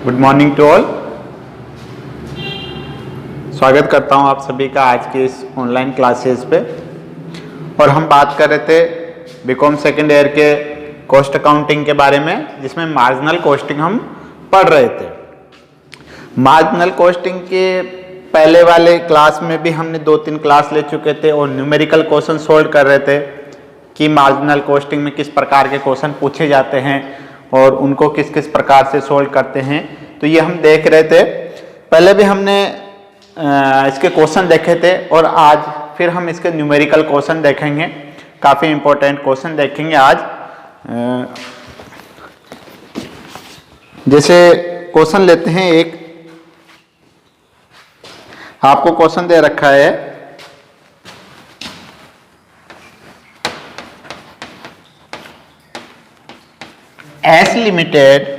Good morning to all. स्वागत करता हूं आप सभी का आज के इस ऑनलाइन क्लासेस पे। और हम बात कर रहे थे बीकॉम सेकेंड ईयर के कॉस्ट अकाउंटिंग के बारे में, जिसमें मार्जिनल कॉस्टिंग हम पढ़ रहे थे। मार्जिनल कॉस्टिंग के पहले वाले क्लास में भी हमने 2-3 क्लास ले चुके थे और न्यूमेरिकल क्वेश्चन सोल्व कर रहे थे कि मार्जिनल कॉस्टिंग में किस प्रकार के क्वेश्चन पूछे जाते हैं और उनको किस किस प्रकार से सोल्व करते हैं। तो ये हम देख रहे थे। पहले भी हमने इसके क्वेश्चन देखे थे और आज फिर हम इसके न्यूमेरिकल क्वेश्चन देखेंगे। काफ़ी इंपॉर्टेंट क्वेश्चन देखेंगे आज। जैसे क्वेश्चन लेते हैं, एक आपको क्वेश्चन दे रखा है, एस लिमिटेड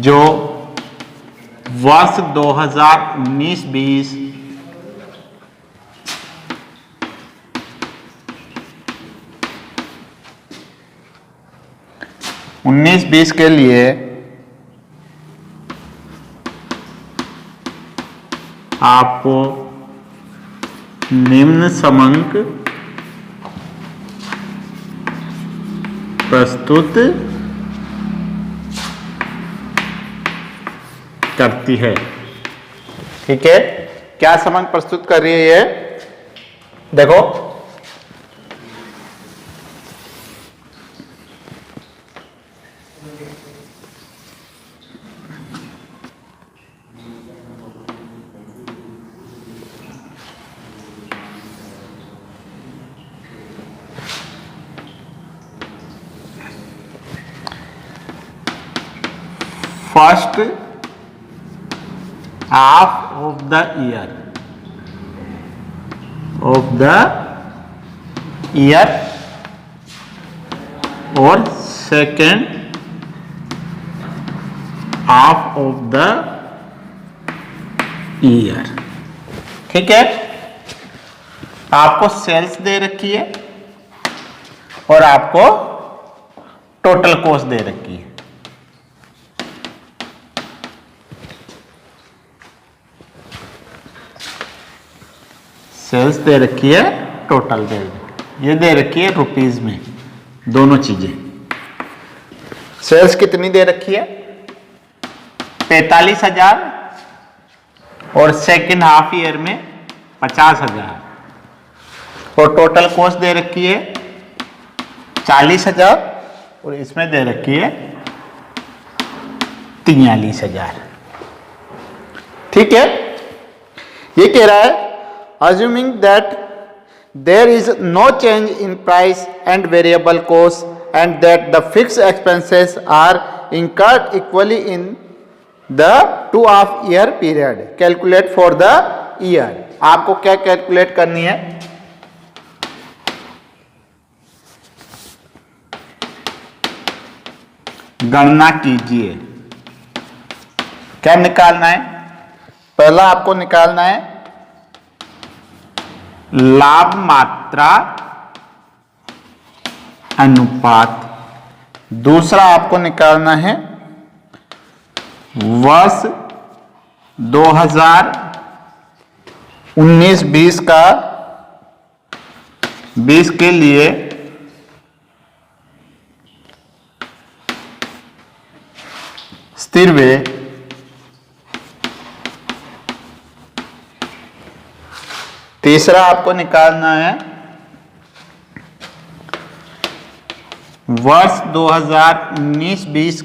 जो वर्ष 2019-20 19-20 के लिए आपको निम्न समंक प्रस्तुत करती है। ठीक है, क्या समंक प्रस्तुत कर रही है ये देखो। First half of the year और second half of the year. ठीक है, आपको सेल्स दे रखी है और आपको टोटल कॉस्ट दे रखी है। सेल्स दे रखी है, टोटल दे रखी है। ये दे रखी है रुपीज में, दोनों चीजें। सेल्स कितनी दे रखी है? 45,000 और सेकेंड हाफ ईयर में 50,000 और टोटल कॉस्ट दे रखी है 40,000 और इसमें दे रखी है 43,000। ठीक है, ये कह रहा है assuming that there is no change in price and variable cost and that the fixed expenses are incurred equally in the 2 half year period, calculate for the year। आपको क्या कैलकुलेट करनी है? गणना कीजिए। क्या निकालना है? पहला आपको निकालना है लाभ मात्रा अनुपात। दूसरा आपको निकालना है वर्ष 2019-20 का 20 के लिए स्थिर व्यय। तीसरा आपको निकालना है वर्ष 2019-20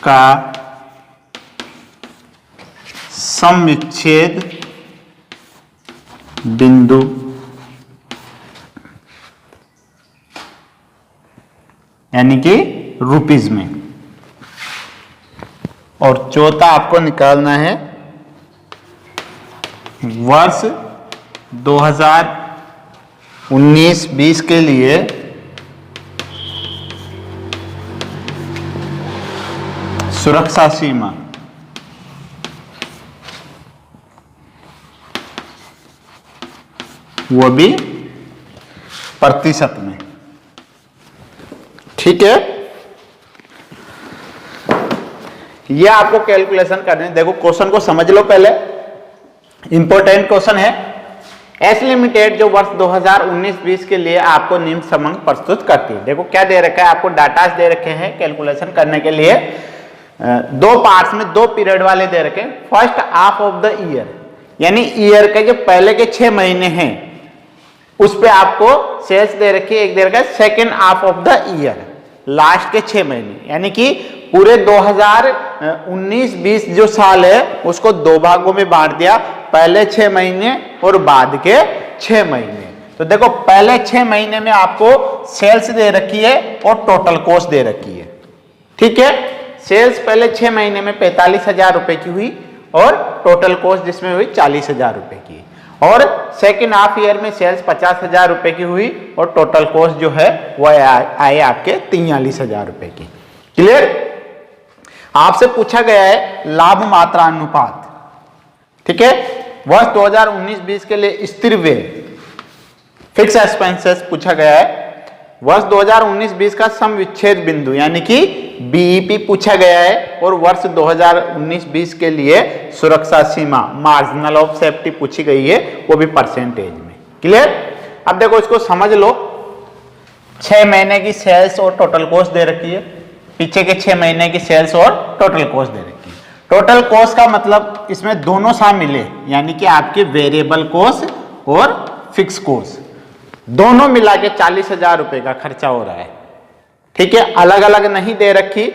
का समविच्छेद बिंदु। यानी कि रुपीज में। और चौथा आपको निकालना है वर्ष 2019-20 के लिए सुरक्षा सीमा। वो भी प्रतिशत में। ठीक है, ये आपको कैलकुलेशन करने, देखो क्वेश्चन को समझ लो पहले, इंपॉर्टेंट क्वेश्चन है। एस लिमिटेड जो वर्ष 2019-20 के लिए आपको निम्न समंग प्रस्तुत करती है। देखो क्या दे रखा है आपको, डाटा दे रखे हैं कैलकुलेशन करने के लिए, दो पार्ट्स में दो पीरियड वाले दे रखे हैं। First half of the year, यानी ईयर के जो पहले के 6 महीने हैं उस पे आपको सेल्स दे रखी है। एक दे रखा है second half of the year, last के 6 महीने, यानी कि पूरे 2019-20 जो साल है उसको दो भागों में बांट दिया, पहले 6 महीने और बाद के 6 महीने। तो देखो पहले 6 महीने में आपको सेल्स दे रखी है और टोटल कॉस्ट दे रखी है। ठीक है, सेल्स पहले 6 महीने में 45,000 रुपए की हुई और टोटल कॉस्ट जिसमें हुई 40,000 रुपए की, और सेकेंड हाफ ईयर में सेल्स 50,000 रुपए की हुई और टोटल कॉस्ट जो है वह आए आपके 43,000 रुपए की। क्लियर? आपसे पूछा गया है लाभ मात्रा अनुपात। ठीक है, वर्ष 2019-20 के लिए स्थिर व्यय फिक्स एक्सपेंसेस पूछा गया है। वर्ष 2019-20 का सम विच्छेद बिंदु यानी कि बीईपी पूछा गया है, और वर्ष 2019-20 के लिए सुरक्षा सीमा मार्जिनल ऑफ सेफ्टी पूछी गई है, वो भी परसेंटेज में। क्लियर? अब देखो इसको समझ लो, 6 महीने की सेल्स और टोटल कॉस्ट दे रखी है, पीछे के 6 महीने की सेल्स और टोटल कॉस्ट दे रखी है। टोटल कॉस्ट का मतलब इसमें दोनों शामिल है, यानी कि आपके वेरिएबल कॉस्ट और फिक्स कॉस्ट दोनों मिला के 40,000 रुपए का खर्चा हो रहा है। ठीक है, अलग अलग नहीं दे रखी।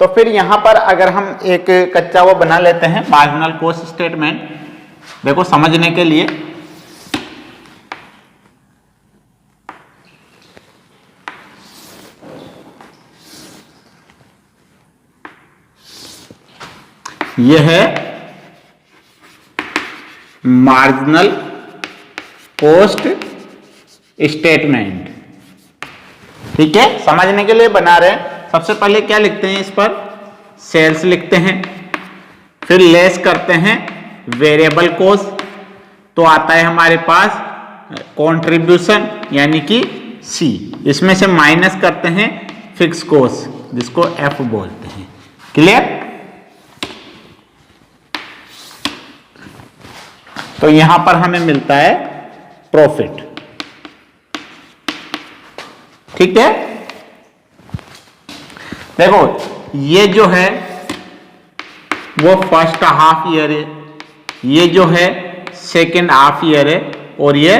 तो फिर यहां पर अगर हम एक कच्चा वो बना लेते हैं मार्जिनल कॉस्ट स्टेटमेंट, देखो समझने के लिए। यह है मार्जिनल कॉस्ट स्टेटमेंट। ठीक है, समझने के लिए बना रहे हैं। सबसे पहले क्या लिखते हैं, इस पर सेल्स लिखते हैं, फिर लेस करते हैं वेरिएबल कॉस्ट, तो आता है हमारे पास कंट्रीब्यूशन यानी कि सी, इसमें से माइनस करते हैं फिक्स कॉस्ट जिसको एफ बोलते हैं। क्लियर? तो यहां पर हमें मिलता है प्रॉफिट। ठीक है, देखो ये जो है वो फर्स्ट हाफ ईयर है, ये जो है सेकेंड हाफ ईयर है, और ये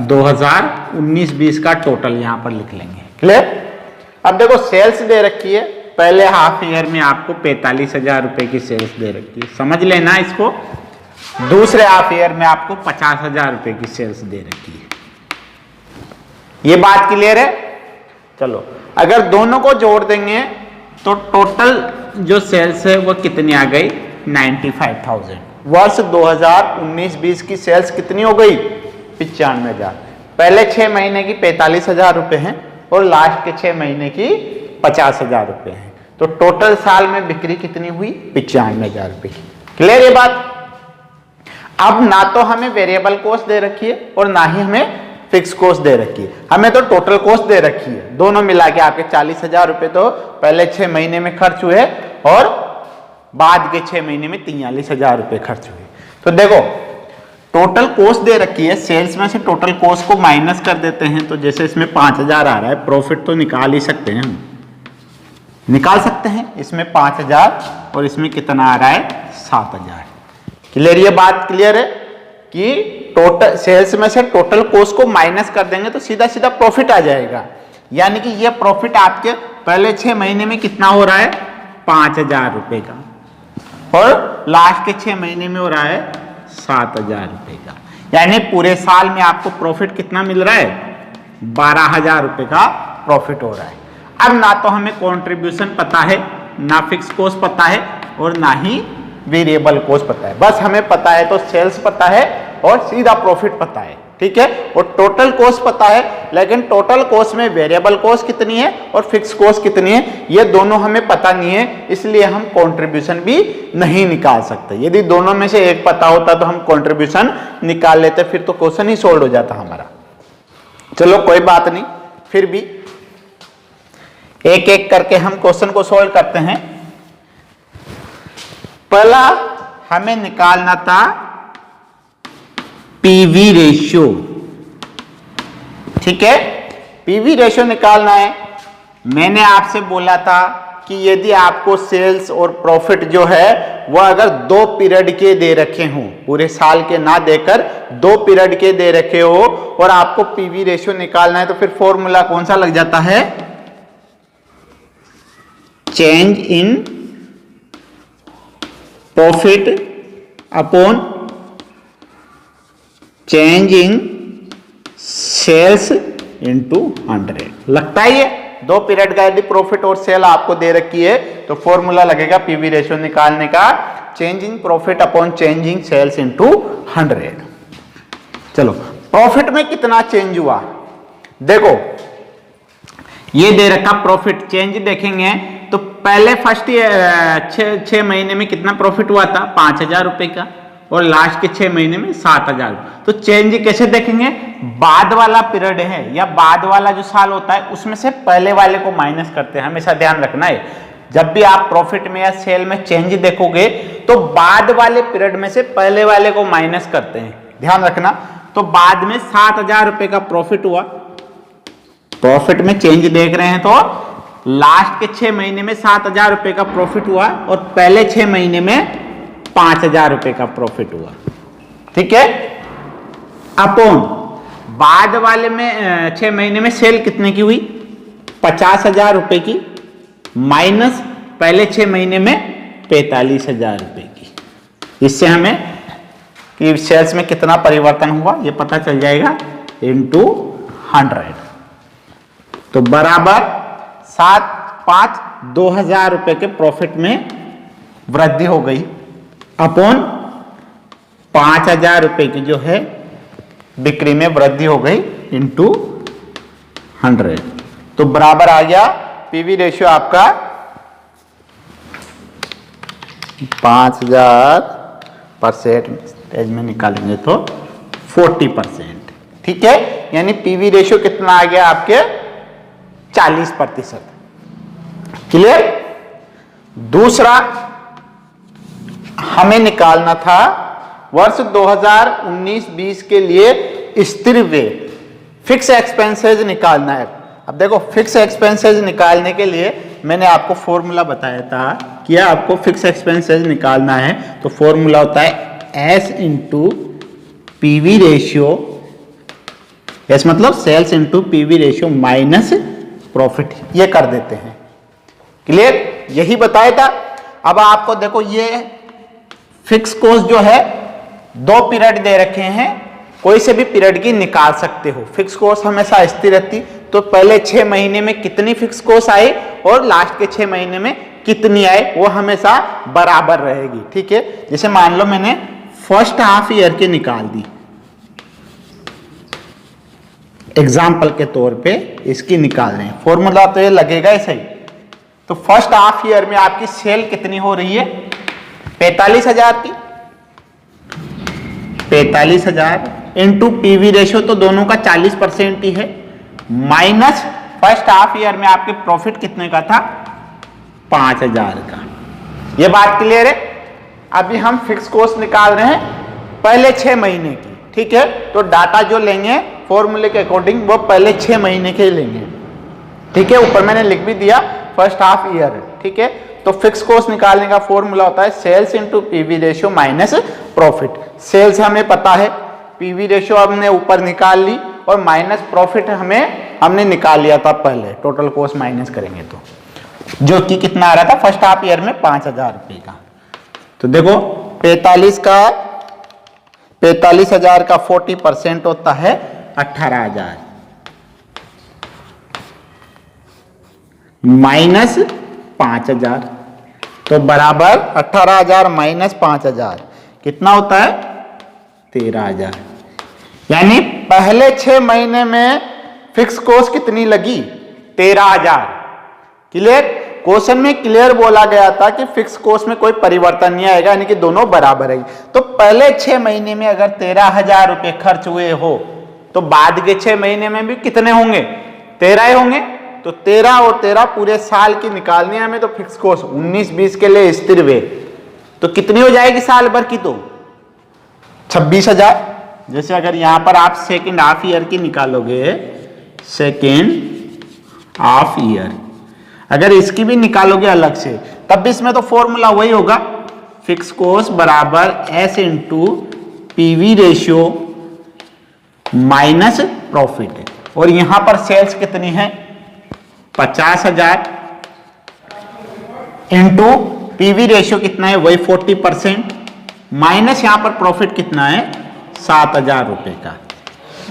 2019-20 का टोटल यहां पर लिख लेंगे। क्लियर? अब देखो सेल्स दे रखी है, पहले हाफ ईयर में आपको 45,000 रुपए की सेल्स दे रखी है, समझ लेना इसको। दूसरे हाफ ईयर में आपको 50,000 रुपए की सेल्स दे रखी है। ये बात क्लियर है? चलो, अगर दोनों को जोड़ देंगे तो टोटल जो सेल्स है वो कितनी आ गई, 95,000। वर्ष 2019-20 की सेल्स कितनी हो गई, 95,000। पहले 6 महीने की 45,000 रुपए हैं और लास्ट के 6 महीने की 50,000 रुपए हैं, तो टोटल साल में बिक्री कितनी हुई, 95,000 रुपए की। क्लियर ये बात? अब ना तो हमें वेरिएबल कॉस्ट दे रखी है और ना ही हमें फिक्स कॉस्ट दे रखी है, हमें तो टोटल कॉस्ट दे रखी है। दोनों मिला के आपके 40,000 रुपए तो पहले 6 महीने में खर्च हुए और बाद के 6 महीने में 43,000 रुपए खर्च हुए। तो देखो टोटल कॉस्ट दे रखी है, सेल्स में से टोटल कॉस्ट को माइनस कर देते हैं, तो जैसे इसमें 5,000 आ रहा है, प्रॉफिट तो निकाल ही सकते हैं, निकाल सकते हैं। इसमें 5,000 और इसमें कितना आ रहा है, 7,000। क्लियर? ये बात क्लियर है कि टोटल सेल्स में से टोटल कॉस्ट को माइनस कर देंगे तो सीधा सीधा प्रॉफिट आ जाएगा, यानी कि ये प्रॉफिट आपके पहले 6 महीने में कितना हो रहा है, 5,000 रुपए का, और लास्ट के 6 महीने में हो रहा है 7,000 रुपए का, यानी पूरे साल में आपको प्रॉफिट कितना मिल रहा है, 12,000 रुपए का प्रॉफिट हो रहा है। अब ना तो हमें कॉन्ट्रीब्यूशन पता है, ना फिक्स कॉस्ट पता है, और ना ही वेरिएबल कॉस्ट पता है। बस हमें पता है तो सेल्स पता है और सीधा प्रॉफिट पता है। ठीक है, और टोटल कॉस्ट पता है, लेकिन टोटल कॉस्ट में वेरिएबल कॉस्ट कितनी है और फिक्स कॉस्ट कितनी है ये दोनों हमें पता नहीं है, इसलिए हम कंट्रीब्यूशन भी नहीं निकाल सकते। यदि दोनों में से एक पता होता तो हम कंट्रीब्यूशन निकाल लेते, फिर तो क्वेश्चन ही सोल्व हो जाता हमारा। चलो कोई बात नहीं, फिर भी एक एक करके हम क्वेश्चन को सोल्व करते हैं। पहला हमें निकालना था पीवी रेशियो, ठीक है, पीवी रेशियो निकालना है। मैंने आपसे बोला था कि यदि आपको सेल्स और प्रॉफिट जो है वो अगर 2 पीरियड के दे रखे हों, पूरे साल के ना देकर 2 पीरियड के दे रखे हो और आपको पीवी रेशियो निकालना है, तो फिर फॉर्मूला कौन सा लग जाता है, change in profit upon change in sales into 100। लगता है ये 2 पीरियड का यदि प्रॉफिट और सेल आपको दे रखी है तो फॉर्मूला लगेगा पीवी रेशियो निकालने का, change in profit upon change in sales into 100। चलो प्रॉफिट में कितना चेंज हुआ, देखो ये दे रखा प्रॉफिट, चेंज देखेंगे तो पहले फर्स्ट 6 महीने में कितना प्रॉफिट हुआ था, 5,000 रुपए का, और लास्ट के 6 महीने में 7,000। तो चेंज कैसे देखेंगे, बाद वाला पीरियड है या बाद वाला जो साल होता है उसमें से पहले वाले को माइनस करते हैं, हमेशा ध्यान रखना है। जब भी आप प्रॉफिट में या सेल में चेंज देखोगे तो बाद वाले पीरियड में से पहले वाले को माइनस करते हैं, ध्यान रखना। तो बाद में 7,000 रुपए का प्रॉफिट हुआ, प्रॉफिट में चेंज देख रहे हैं तो लास्ट के 6 महीने में 7,000 रुपए का प्रॉफिट हुआ और पहले 6 महीने में 5,000 रुपए का प्रॉफिट हुआ, ठीक है। अपॉन बाद वाले में 6 महीने में सेल कितने की हुई, 50,000 रुपए की, माइनस पहले 6 महीने में 45,000 रुपए की। इससे हमें कि सेल्स में कितना परिवर्तन हुआ ये पता चल जाएगा, इनटू 100। तो बराबर 7,5 2,000 रुपए के प्रॉफिट में वृद्धि हो गई, अपॉन 5,000 रुपए की जो है बिक्री में वृद्धि हो गई, इनटू 100। तो बराबर आ गया पीवी रेशियो आपका 5,000% में निकालेंगे तो 40%, ठीक है। यानी पीवी रेशियो कितना आ गया आपके 40%। क्लियर। दूसरा हमें निकालना था वर्ष 2019-20 के लिए स्थिर व्यय, फिक्स एक्सपेंसेस निकालना है। अब देखो फिक्स एक्सपेंसेस निकालने के लिए मैंने आपको फॉर्मूला बताया था कि आपको फिक्स एक्सपेंसेस निकालना है तो फॉर्मूला होता है S into PV ratio, S मतलब sales into PV ratio minus profit, ये कर देते हैं। क्लियर, यही बताया था। अब आपको देखो ये फिक्स कॉस्ट जो है 2 पीरियड दे रखे हैं, कोई से भी पीरियड की निकाल सकते हो। फिक्स कॉस्ट हमेशा स्थिर रहती, तो पहले 6 महीने में कितनी फिक्स कॉस्ट आई और लास्ट के 6 महीने में कितनी आई वो हमेशा बराबर रहेगी, ठीक है। जैसे मान लो मैंने फर्स्ट हाफ ईयर की निकाल दी, एग्जाम्पल के तौर पे इसकी निकाल रहे हैं, फॉर्मूला तो ये लगेगा ही सही। तो फर्स्ट हाफ ईयर में आपकी सेल कितनी हो रही है, 45,000 की, 45,000 इंटू पीवी रेशियो तो दोनों का 40% ही है, माइनस फर्स्ट हाफ ईयर में आपके प्रॉफिट कितने का था, 5,000 का। ये बात क्लियर है। अभी हम फिक्स कॉस्ट निकाल रहे हैं पहले 6 महीने की, ठीक है। तो डाटा जो लेंगे फॉर्मूले के अकॉर्डिंग वो पहले 6 महीने के लेंगे, ठीक है। ऊपर मैंने लिख भी दिया फर्स्ट हाफ ईयर, ठीक है। तो फिक्स कॉस्ट निकालने का फॉर्मूला होता है sales into PV ratio minus profit. Sales हमें पता है, पीवी रेशियो हमने ऊपर निकाल ली और माइनस प्रॉफिट हमने निकाल लिया था पहले, टोटल कॉस्ट माइनस करेंगे तो जो कि कितना आ रहा था फर्स्ट हाफ ईयर में 5,000 रुपए का। तो देखो 45,000 का 40% होता है 18,000 माइनस 5,000, तो बराबर 18,000 माइनस 5,000 कितना होता है 13,000। यानी पहले 6 महीने में फिक्स कॉस्ट कितनी लगी, 13,000। क्लियर, क्वेश्चन में क्लियर बोला गया था कि फिक्स कॉस्ट में कोई परिवर्तन नहीं आएगा, यानी कि दोनों बराबर है। तो पहले 6 महीने में अगर 13,000 रुपए खर्च हुए हो तो बाद के 6 महीने में भी कितने होंगे, 13 होंगे। तो 13 और 13 पूरे साल की निकालनी है हमें, तो फिक्स कॉस्ट 19-20 के लिए स्थिर वे तो कितनी हो जाएगी साल भर की, तो 26,000। जैसे अगर यहां पर आप सेकेंड हाफ ईयर की निकालोगे, सेकेंड हाफ ईयर अगर इसकी भी निकालोगे अलग से, तब भी इसमें तो फॉर्मूला वही होगा, फिक्स कॉस्ट बराबर S into PV ratio minus profit. और यहां पर सेल्स कितनी है 50,000 इंटू पीवी रेशियो कितना है वही 40% माइनस यहां पर प्रॉफिट कितना है 7,000 रुपए का।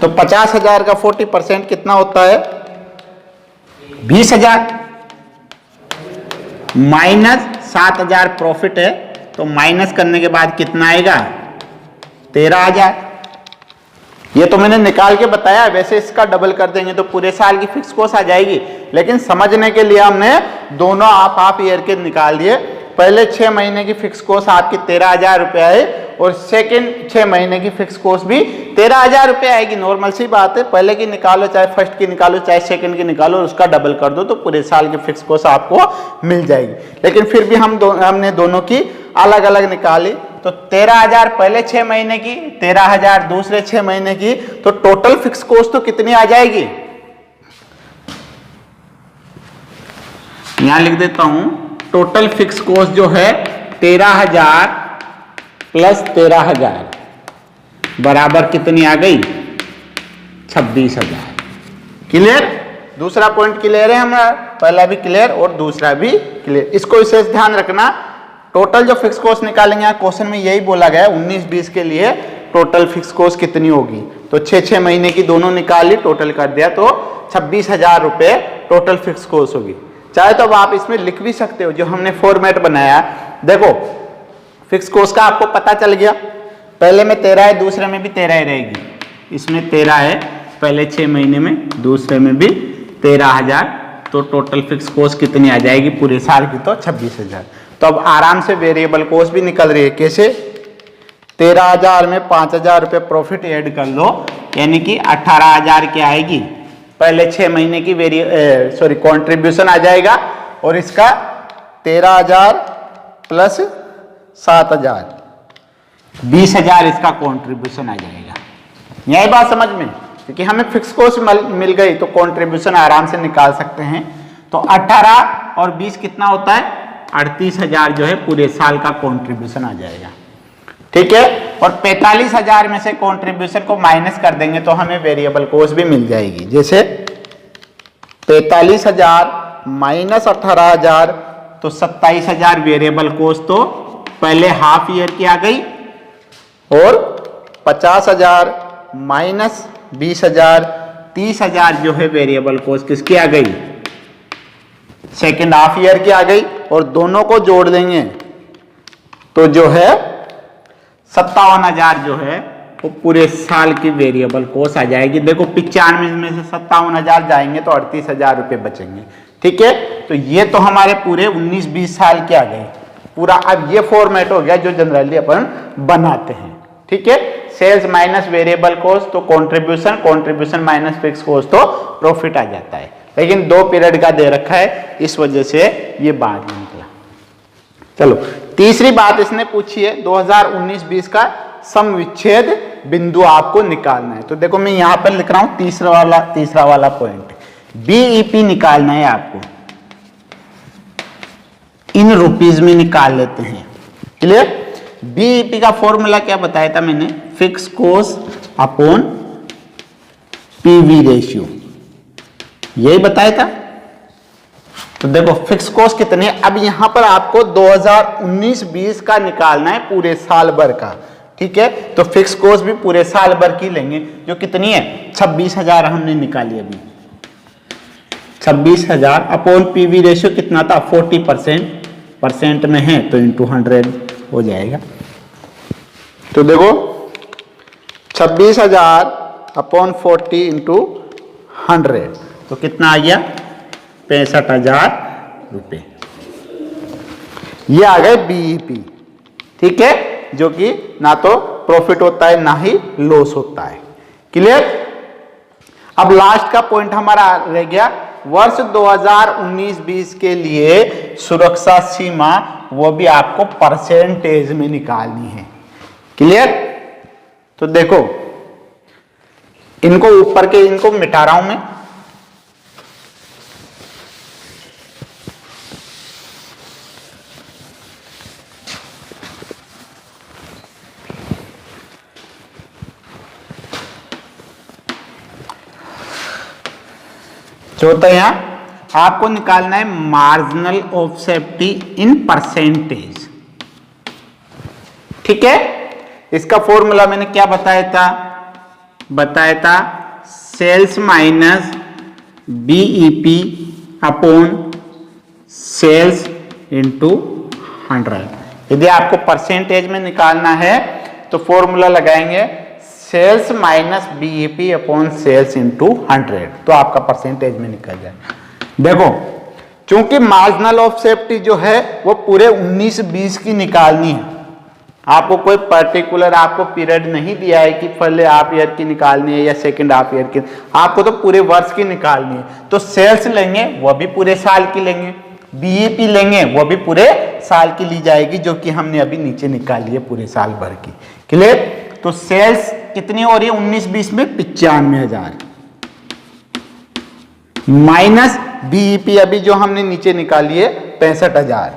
तो 50,000 का 40% कितना होता है 20,000 माइनस 7,000 प्रॉफिट है, तो माइनस करने के बाद कितना आएगा 13,000। ये तो मैंने निकाल के बताया, वैसे इसका डबल कर देंगे तो पूरे साल की फिक्स कॉस्ट आ जाएगी, लेकिन समझने के लिए हमने दोनों हाफ ईयर के निकाल दिए। पहले 6 महीने की फिक्स कॉस्ट आपकी 13,000 रुपये आए और सेकंड 6 महीने की फिक्स कॉस्ट भी 13,000 रुपये आएगी। नॉर्मल सी बात है, पहले की निकालो चाहे फर्स्ट की निकालो चाहे सेकंड की निकालो, उसका डबल कर दो तो पूरे साल की फिक्स कॉस्ट आपको मिल जाएगी। लेकिन फिर भी हमने दोनों की अलग अलग निकाली, तो 13,000 पहले 6 महीने की, 13,000 दूसरे 6 महीने की, तो टोटल फिक्स कॉस्ट तो कितनी आ जाएगी, यहां लिख देता हूं, टोटल फिक्स कॉस्ट जो है 13,000 प्लस 13,000 बराबर कितनी आ गई 26,000। क्लियर? दूसरा पॉइंट क्लियर है हमारा, पहला भी क्लियर और दूसरा भी क्लियर। इसको विशेष ध्यान रखना, टोटल जो फिक्स कॉस्ट निकालेंगे, क्वेश्चन में यही बोला गया है 19-20 के लिए टोटल फिक्स कॉस्ट कितनी होगी, तो 6-6 महीने की दोनों निकाली, टोटल कर दिया तो 26,000 रुपए टोटल फिक्स कॉस्ट होगी। चाहे तो अब आप इसमें लिख भी सकते हो, जो हमने फॉर्मेट बनाया। देखो फिक्स कॉस्ट का आपको पता चल गया, पहले में 13 है, दूसरे में भी 13 ही रहेगी, इसमें 13 है पहले 6 महीने में, दूसरे में भी 13,000, तो टोटल फिक्स कॉस्ट कितनी आ जाएगी पूरे साल की, तो 26,000। तो अब आराम से वेरिएबल कॉस्ट भी निकल रही है। कैसे? 13,000 में 5,000 रुपये प्रॉफिट ऐड कर लो, यानी कि 18,000 की आएगी, पहले 6 महीने की कॉन्ट्रीब्यूशन आ जाएगा, और इसका 13,000 प्लस 7,000 20,000 इसका कॉन्ट्रीब्यूशन आ जाएगा। यही बात समझ में, क्योंकि हमें फिक्स कॉस्ट मिल गई तो कॉन्ट्रीब्यूशन आराम से निकाल सकते हैं। तो 18 और 20 कितना होता है 38,000 जो है पूरे साल का कॉन्ट्रीब्यूशन आ जाएगा। ठीक है, और 45,000 में से कॉन्ट्रीब्यूशन को माइनस कर देंगे तो हमें वेरिएबल कॉस्ट भी मिल जाएगी। जैसे 45,000 माइनस 18,000 तो 27,000 वेरिएबल कॉस्ट तो पहले हाफ ईयर की आ गई, और 50,000 माइनस 20,000 30,000 जो है वेरिएबल कॉस्ट किसकी आ गई सेकेंड हाफ ईयर की आ गई, और दोनों को जोड़ देंगे तो जो है 57,000 जो है वो पूरे साल की वेरिएबल कॉस्ट आ जाएगी। देखो 95 में से 57,000 जाएंगे तो 38,000 रुपये बचेंगे। ठीक है, तो ये तो हमारे पूरे 19-20 साल के आ गए पूरा। अब ये फॉर्मेट हो गया जो जनरली अपन बनाते हैं। ठीक है, सेल्स माइनस वेरिएबल कॉस्ट तो contribution, contribution minus fix cost तो प्रॉफिट आ जाता है, लेकिन 2 पीरियड का दे रखा है, इस वजह से ये बाद में निकला। चलो तीसरी बात इसने पूछी है 2019-20 का सम विच्छेद बिंदु आपको निकालना है। तो देखो मैं यहां पर लिख रहा हूं तीसरा वाला पॉइंट, बीईपी निकालना है आपको, इन रुपीज में निकाल लेते हैं। क्लियर? बीईपी का फॉर्मूला क्या बताया था मैंने, fix cost upon PV ratio, यही बताया था। तो देखो फिक्स कॉस्ट कितनी है, अब यहां पर आपको 2019-20 का निकालना है पूरे साल भर का। ठीक है, तो फिक्स कॉस्ट भी पूरे साल भर की लेंगे, जो कितनी है 26,000 हमने निकाली अभी, 26,000 अपॉन पीवी रेशियो कितना था 40%, परसेंट में है तो इंटू 100 हो जाएगा। तो देखो 26,000 अपॉन 40 इंटू 100 तो कितना आ गया 65,000 रुपये। ये आ गए बीईपी। ठीक है, जो कि ना तो प्रॉफिट होता है ना ही लॉस होता है। क्लियर? अब लास्ट का पॉइंट हमारा रह गया वर्ष 2019-20 के लिए सुरक्षा सीमा वो भी आपको परसेंटेज में निकालनी है। क्लियर? तो देखो इनको ऊपर के इनको मिटा रहा हूं मैं। चौथा यहां आपको निकालना है marginal of safety in percentage. ठीक है, इसका फॉर्मूला मैंने क्या बताया था sales minus BEP upon sales into 100। यदि आपको परसेंटेज में निकालना है तो फॉर्मूला लगाएंगे sales minus BEP upon sales into 100, तो आपका परसेंटेज में निकल जाए। देखो चूंकि मार्जिनल ऑफ सेफ्टी जो है वो पूरे 19-20 की निकालनी है, आपको कोई पर्टिकुलर आपको पीरियड नहीं दिया है कि पहले हाफ ईयर की निकालनी है या सेकंड हाफ ईयर की, आपको तो पूरे वर्ष की निकालनी है। तो सेल्स लेंगे वो भी पूरे साल की लेंगे, बीईपी लेंगे वो भी पूरे साल की ली जाएगी, जो कि हमने अभी नीचे निकाली है पूरे साल भर की। क्लियर? तो सेल्स कितनी हो रही है 19-20 में 95,000 माइनस बीईपी अभी जो हमने नीचे निकाली है 65,000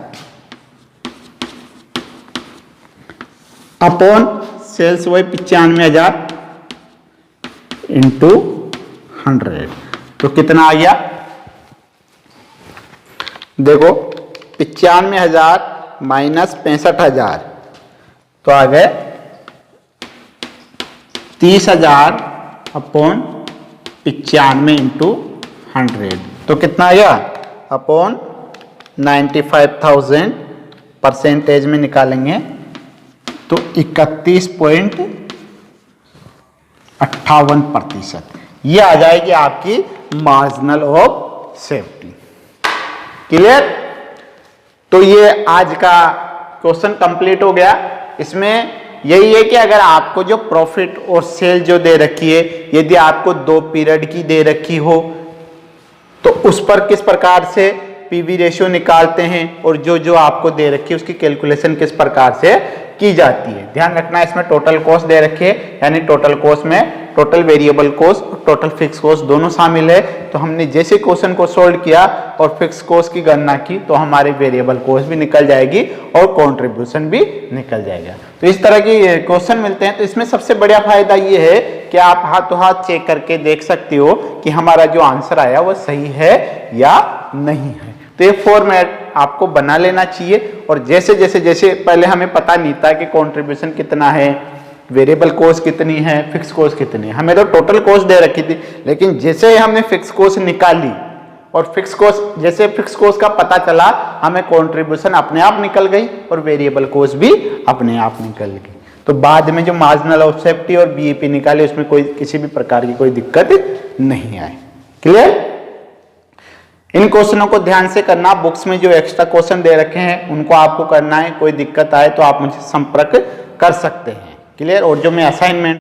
अपॉन सेल्स वही 95,000 इंटू 100, तो कितना आ गया? देखो 95,000 माइनस 65,000 तो आ गए 30,000 अपॉन 95 इंटू 100, तो कितना आया अपॉन 95,000 परसेंटेज में निकालेंगे तो 31.58%, ये आ जाएगी आपकी मार्जिनल ऑफ सेफ्टी। क्लियर? तो ये आज का क्वेश्चन कंप्लीट हो गया। इसमें यही है कि अगर आपको जो प्रॉफिट और सेल जो दे रखी है, यदि आपको 2 पीरियड की दे रखी हो तो उस पर किस प्रकार से पीवी रेशियो निकालते हैं और जो आपको दे रखी है उसकी कैलकुलेशन किस प्रकार से की जाती है। ध्यान रखना इसमें टोटल कॉस्ट दे रखी है, यानी टोटल कॉस्ट में टोटल वेरिएबल कॉस्ट और टोटल फिक्स कॉस्ट दोनों शामिल है। तो हमने जैसे क्वेश्चन को सोल्व किया और फिक्स कॉस्ट की गणना की तो हमारी वेरिएबल कॉस्ट भी निकल जाएगी और कंट्रीब्यूशन भी निकल जाएगा। तो इस तरह की क्वेश्चन मिलते हैं। तो इसमें सबसे बड़ा फायदा ये है कि आप हाथों हाथ चेक करके देख सकते हो कि हमारा जो आंसर आया वो सही है या नहीं है। तो ये फॉर्मेट आपको बना लेना चाहिए। और जैसे पहले हमें पता नहीं था कि कंट्रीब्यूशन कितना है, वेरिएबल कॉस्ट कितनी है, फिक्स कॉस्ट कितनी है, हमें तो टोटल कॉस्ट दे रखी थी। लेकिन जैसे हमने फिक्स कॉस्ट निकाली और फिक्स कॉस्ट का पता चला, हमें कंट्रीब्यूशन अपने आप निकल गई और वेरिएबल कॉस्ट भी अपने आप निकल गई। तो बाद में जो मार्जिनल ऑफ सेफ्टी और बीईपी निकाले उसमें कोई किसी भी प्रकार की कोई दिक्कत नहीं आई। क्लियर? इन क्वेश्चनों को ध्यान से करना। बुक्स में जो एक्स्ट्रा क्वेश्चन दे रखे हैं उनको आपको करना है। कोई दिक्कत आए तो आप मुझे संपर्क कर सकते हैं। क्लियर? और जो मैं असाइनमेंट